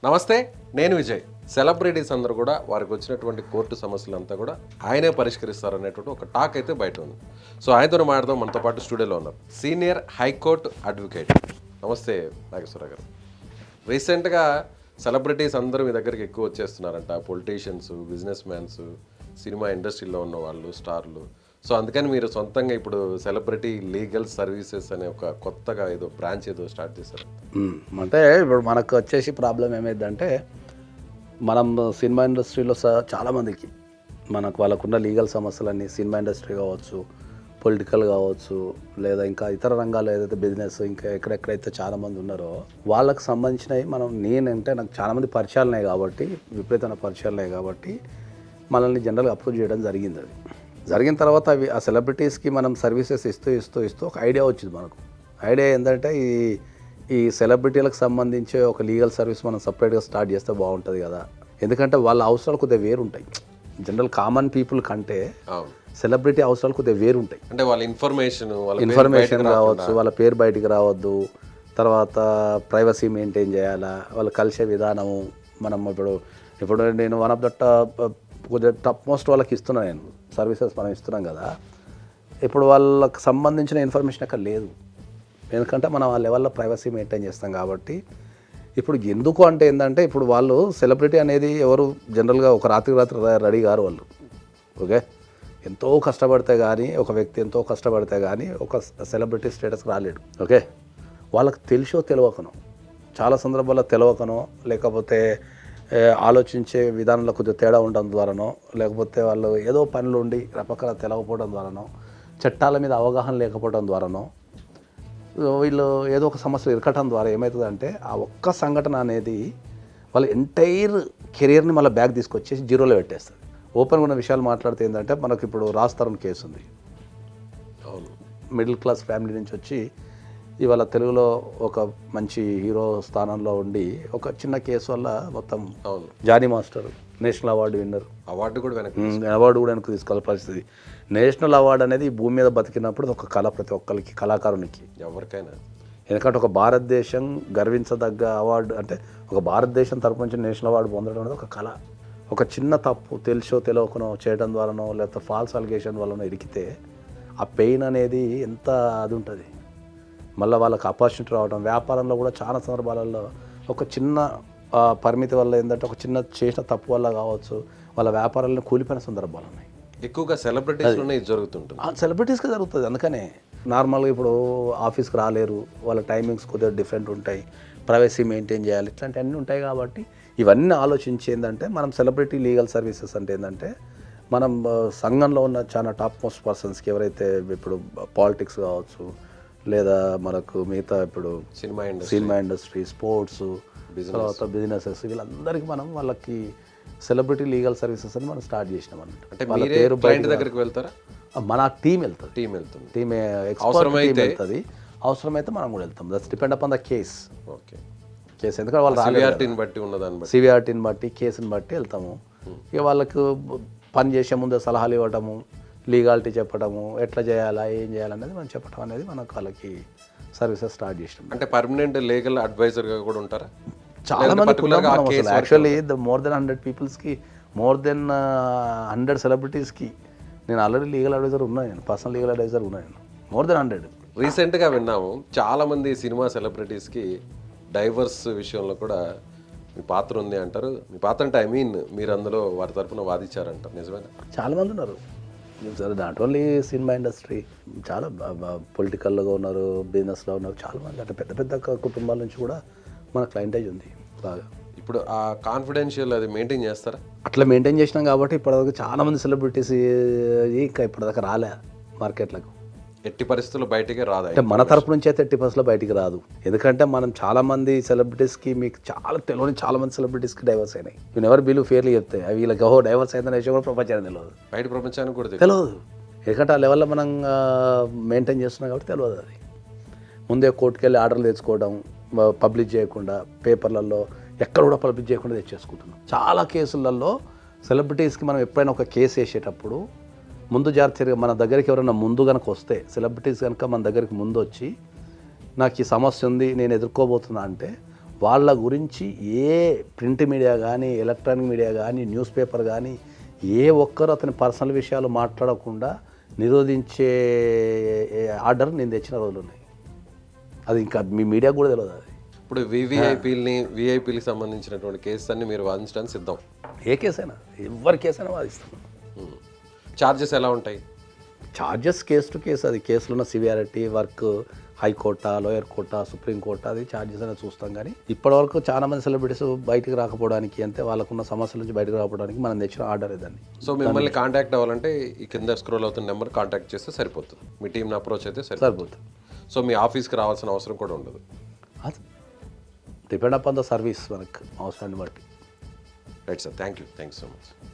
నమస్తే, నేను విజయ్. సెలబ్రిటీస్ అందరూ కూడా వారికి వచ్చినటువంటి కోర్టు సమస్యలంతా కూడా ఆయనే పరిష్కరిస్తారనేటువంటి ఒక టాక్ అయితే బయట ఉంది. సో ఆయనతో మాట్లాడదాం. మనతో పాటు స్టూడియోలో ఉన్నారు సీనియర్ హైకోర్టు అడ్వకేట్. నమస్తే నాగేశ్వరరావు గారు. రీసెంట్గా సెలబ్రిటీస్ అందరూ మీ దగ్గరికి ఎక్కువ వచ్చేస్తున్నారంట. పొలిటీషియన్స్, బిజినెస్ మ్యాన్స్, సినిమా ఇండస్ట్రీలో ఉన్న వాళ్ళు, స్టార్లు. సో అందుకని మీరు సొంతంగా ఇప్పుడు సెలబ్రిటీ లీగల్ సర్వీసెస్ అనే ఒక కొత్తగా ఏదో బ్రాంచ్ ఏదో స్టార్ట్ చేశారు. అంటే ఇప్పుడు మనకు వచ్చేసి ప్రాబ్లం ఏమైందంటే, మనం సినిమా ఇండస్ట్రీలో చాలామందికి మనకు వాళ్ళకున్న లీగల్ సమస్యలన్నీ సినిమా ఇండస్ట్రీ కావచ్చు, పొలిటికల్ కావచ్చు, లేదా ఇంకా ఇతర రంగాల్లో ఏదైతే బిజినెస్ ఇంకా ఎక్కడెక్కడైతే చాలామంది ఉన్నారో వాళ్ళకి సంబంధించినవి నేనంటే నాకు చాలామంది పరిచయాలు ఉన్నాయి కాబట్టి, విపరీతమైన పరిచయాలు ఉన్నాయి కాబట్టి మనల్ని జనరల్గా అప్రోచ్ చేయడం జరిగింది. అది జరిగిన తర్వాత ఆ సెలబ్రిటీస్కి మనం సర్వీసెస్ ఇస్తూ ఒక ఐడియా వచ్చింది. మనకు ఐడియా ఏంటంటే ఈ సెలబ్రిటీలకు సంబంధించి ఒక లీగల్ సర్వీస్ మనం సపరేట్గా స్టార్ట్ చేస్తే బాగుంటుంది కదా. ఎందుకంటే వాళ్ళ అవసరాలు కొద్దిగా వేరుంటాయి. జనరల్ కామన్ పీపుల్ కంటే సెలబ్రిటీ అవసరాలు కొద్దిగా వేరుంటాయి. అంటే వాళ్ళ ఇన్ఫర్మేషన్ కావచ్చు, వాళ్ళ పేరు బయటికి రావద్దు, తర్వాత ప్రైవసీ మెయింటైన్ చేయాలా, వాళ్ళు కలిసే విధానము. మనం ఇప్పుడు నేను వన్ ఆఫ్ ద కొద్దిగా టాప్ మోస్ట్ వాళ్ళకి ఇస్తున్నాను, నేను సర్వీసెస్ మనం ఇస్తున్నాం కదా. ఇప్పుడు వాళ్ళకి సంబంధించిన ఇన్ఫర్మేషన్ అక్కడ లేదు. ఎందుకంటే మనం ఆ లెవెల్లో ప్రైవసీ మెయింటైన్ చేస్తాం కాబట్టి. ఇప్పుడు ఎందుకు అంటే ఏంటంటే, ఇప్పుడు వాళ్ళు సెలబ్రిటీ అనేది ఎవరు జనరల్గా ఒక రాత్రి రెడీ గారు వాళ్ళు. ఓకే, ఎంతో కష్టపడితే కానీ ఒక వ్యక్తి ఎంతో కష్టపడితే కానీ ఒక సెలబ్రిటీ స్టేటస్కి రాలేడు. ఓకే, వాళ్ళకి తెలిసో తెలియకనో, చాలా సందర్భాల్లో తెలియకనో, లేకపోతే ఆలోచించే విధానంలో కొద్దిగా తేడా ఉండడం ద్వారానో, లేకపోతే వాళ్ళు ఏదో పనులు ఉండి రపక్కల తెలవకపోవడం ద్వారానో, చట్టాల మీద అవగాహన లేకపోవడం ద్వారానో, వీళ్ళు ఏదో ఒక సమస్యలు ఇరకటం ద్వారా ఏమవుతుందంటే ఆ ఒక్క సంఘటన అనేది వాళ్ళ ఎంటైర్ కెరియర్ని మళ్ళీ బ్యాక్ తీసుకొచ్చేసి జీరోలో పెట్టేస్తుంది. ఓపెన్గా ఉన్న విషయాలు మాట్లాడితే ఏంటంటే, మనకు ఇప్పుడు రాజ్ తరుణ్ కేసు ఉంది. మిడిల్ క్లాస్ ఫ్యామిలీ నుంచి వచ్చి ఇవాళ తెలుగులో ఒక మంచి హీరో స్థానంలో ఉండి ఒక చిన్న కేసు వల్ల మొత్తం Jani master national award winner, award కూడా వెనక్కి తీసుకోవాలి పరిస్థితి. నేషనల్ అవార్డు అనేది ఈ భూమి మీద బతికినప్పుడు ఒక కళ, ప్రతి ఒక్కరికి, కళాకారునికి ఎవరికైనా. ఎందుకంటే ఒక భారతదేశం గర్వించదగ్గ అవార్డు అంటే, ఒక భారతదేశం తరపు నుంచి నేషనల్ అవార్డు పొందడం అనేది ఒక కళ. ఒక చిన్న తప్పు తెలిసో తెలియకనో చేయడం ద్వారానో, లేకపోతే ఫాల్స్ అలిగేషన్ వల్లనో ఇరికితే ఆ పెయిన్ అనేది ఎంత అది ఉంటుంది. మళ్ళీ వాళ్ళకి ఆపర్చునిటీ రావడం. వ్యాపారంలో కూడా చాలా సందర్భాలలో ఒక చిన్న పరిమితి వల్ల ఏంటంటే, ఒక చిన్న చేసిన తప్పు వల్ల కావచ్చు, వాళ్ళ వ్యాపారాలను కూలిపోయిన సందర్భాలు ఉన్నాయి. ఎక్కువగా సెలబ్రిటీస్లోనే జరుగుతుంటుంది. సెలబ్రిటీస్కి జరుగుతుంది. అందుకనే నార్మల్గా ఇప్పుడు ఆఫీస్కి రాలేరు, వాళ్ళ టైమింగ్స్ కొద్దిగా డిఫరెంట్ ఉంటాయి, ప్రైవసీ మెయింటైన్ చేయాలి, ఇట్లాంటివన్నీ ఉంటాయి. కాబట్టి ఇవన్నీ ఆలోచించి ఏంటంటే, మనం సెలబ్రిటీ లీగల్ సర్వీసెస్ అంటే ఏంటంటే, మనం సంఘంలో ఉన్న చాలా టాప్ మోస్ట్ పర్సన్స్కి ఎవరైతే ఇప్పుడు పాలిటిక్స్ కావచ్చు, లేదా మనకు మిగతా ఇప్పుడు సినిమా ఇండస్ట్రీ, స్పోర్ట్స్, తర్వాత బిజినెసెస్, వీళ్ళందరికీ మనం వాళ్ళకి సెలబ్రిటీ లీగల్ సర్వీసెస్ అని మనం స్టార్ట్ చేసినాం అన్నమాట. వాళ్ళ పేరు బయట దగ్గరికి వెళ్తారా? మన టీం వెళ్తుంది. టీమ్ ఎక్స్పర్ట్ వెళ్తుంది. అవసరమైతే మనం కూడా వెళ్తాం. That's depend upon the case. ఎందుకంటే వాళ్ళు సివియారిటీని బట్టి, కేసుని బట్టి వెళ్తాము. ఇక వాళ్ళకు పని చేసే ముందు సలహాలు ఇవ్వటము, లీగాలిటీ చెప్పడము, ఎట్లా చేయాలా, ఏం చేయాలనేది మనం చెప్పడం అనేది మనకు వాళ్ళకి సర్వీసెస్ స్టార్ట్ చేసినాం. అంటే పర్మనెంట్ లీగల్ అడ్వైజర్గా కూడా ఉంటారా? చాలా మంది యాక్చువల్లీ మోర్ దెన్ 100 పీపుల్స్కి, మోర్ దెన్ 100 సెలబ్రిటీస్కి నేను ఆల్రెడీ లీగల్ అడ్వైజర్ ఉన్నాను. నేను పర్సనల్ లీగల్ అడ్వైజర్ ఉన్నాను. More than 100. రీసెంట్గా విన్నాము, చాలామంది సినిమా సెలబ్రిటీస్కి డైవర్స్ విషయంలో కూడా మీ పాత్ర ఉంది అంటారు. మీ పాత్ర అంటే మీరు అందులో వారి తరఫున వాదించారంటారు, నిజమేనా? చాలామంది ఉన్నారు. నాట్ ఓన్లీ సినిమా ఇండస్ట్రీ, చాలా పొలిటికల్గా ఉన్నారు, బిజినెస్లో ఉన్నారు చాలామంది. అంటే పెద్ద పెద్ద కుటుంబాల నుంచి కూడా మన క్లయింటేజ్ ఉంది బాగా. ఇప్పుడు ఆ కాన్ఫిడెన్షియల్ అది మెయింటైన్ చేస్తారా? అట్లా మెయింటైన్ చేసినాం కాబట్టి ఇప్పటిదాకా చాలామంది సెలబ్రిటీస్ ఇంకా ఇప్పటిదాకా రాలే మార్కెట్లకు. ఎట్టి పరిస్థితుల్లో బయటికి రాదు. అంటే మన తరపు నుంచి అయితే 80% బయటికి రాదు. ఎందుకంటే మనం చాలామంది సెలబ్రిటీస్కి, మీకు చాలా తెలియని చాలామంది సెలబ్రిటీస్కి డైవర్స్ అయినాయి. యూ నెవర్ బిలీవ్ ఫేర్లీ చెప్తే వీళ్ళకి డైవర్స్ అయిందనే విషయం కూడా ప్రపంచానికి తెలియదు, బయట ప్రపంచానికి కూడా తెలియదు. ఎందుకంటే ఆ లెవెల్లో మనం మెయింటైన్ చేస్తున్నాం కాబట్టి తెలియదు. అది ముందే కోర్టుకు వెళ్ళి ఆర్డర్లు తెచ్చుకోవడం, పబ్లిష్ చేయకుండా, పేపర్లలో ఎక్కడ కూడా పబ్లిష్ చేయకుండా తెచ్చేసుకుంటున్నాం. చాలా కేసులలో సెలబ్రిటీస్కి మనం ఎప్పుడైనా ఒక కేసు వేసేటప్పుడు ముందు జాగ్రత్తగా మన దగ్గరికి ఎవరైనా ముందు కనుక వస్తే, సెలబ్రిటీస్ కనుక మన దగ్గరికి ముందు వచ్చి నాకు ఈ సమస్య ఉంది, నేను ఎదుర్కోబోతున్నా అంటే వాళ్ళ గురించి ఏ ప్రింట్ మీడియా కానీ ఎలక్ట్రానిక్ మీడియా కానీ న్యూస్ పేపర్ కానీ ఏ ఒక్కరు అతని పర్సనల్ విషయాలు మాట్లాడకుండా నిరోధించే ఆర్డర్ నేను తెచ్చిన రోజులు ఉన్నాయి. అది ఇంకా మీ మీడియాకు కూడా తెలియదు. అది ఇప్పుడు విఐపీలకి సంబంధించినటువంటి కేసెస్ అన్ని మీరు వాదించడానికి సిద్ధం. ఏ కేసైనా ఎవరి కేసైనా వాదిస్తాను. ఛార్జెస్ ఎలా ఉంటాయి? ఛార్జెస్ కేసు టు కేసు, అది కేసులో ఉన్న సివియారిటీ, వర్క్, హైకోర్టా, లోయర్ కోర్టా, సుప్రీంకోర్టు, అది ఛార్జెస్ అనేది చూస్తాం. కానీ ఇప్పటివరకు చాలా మంది సెలబ్రిటీస్ బయటకు రాకపోవడానికి, అంటే వాళ్ళకున్న సమస్యల నుంచి బయటకు రాకపోవడానికి మనం తెచ్చిన ఆర్డర్ ఇదండి. సో మిమ్మల్ని కాంటాక్ట్ అవ్వాలంటే ఈ కింద స్క్రోల్ అవుతున్న నెంబర్ కాంటాక్ట్ చేస్తే సరిపోతుంది. మీ టీంని అప్రోచ్ అయితే సరిపోతుంది. సో మీ ఆఫీస్కి రావాల్సిన అవసరం కూడా ఉండదు. అది డిపెండ్ అపాన్ ద సర్వీస్ మనకు అవసరాన్ని బట్టి. Right sir, thank you so much.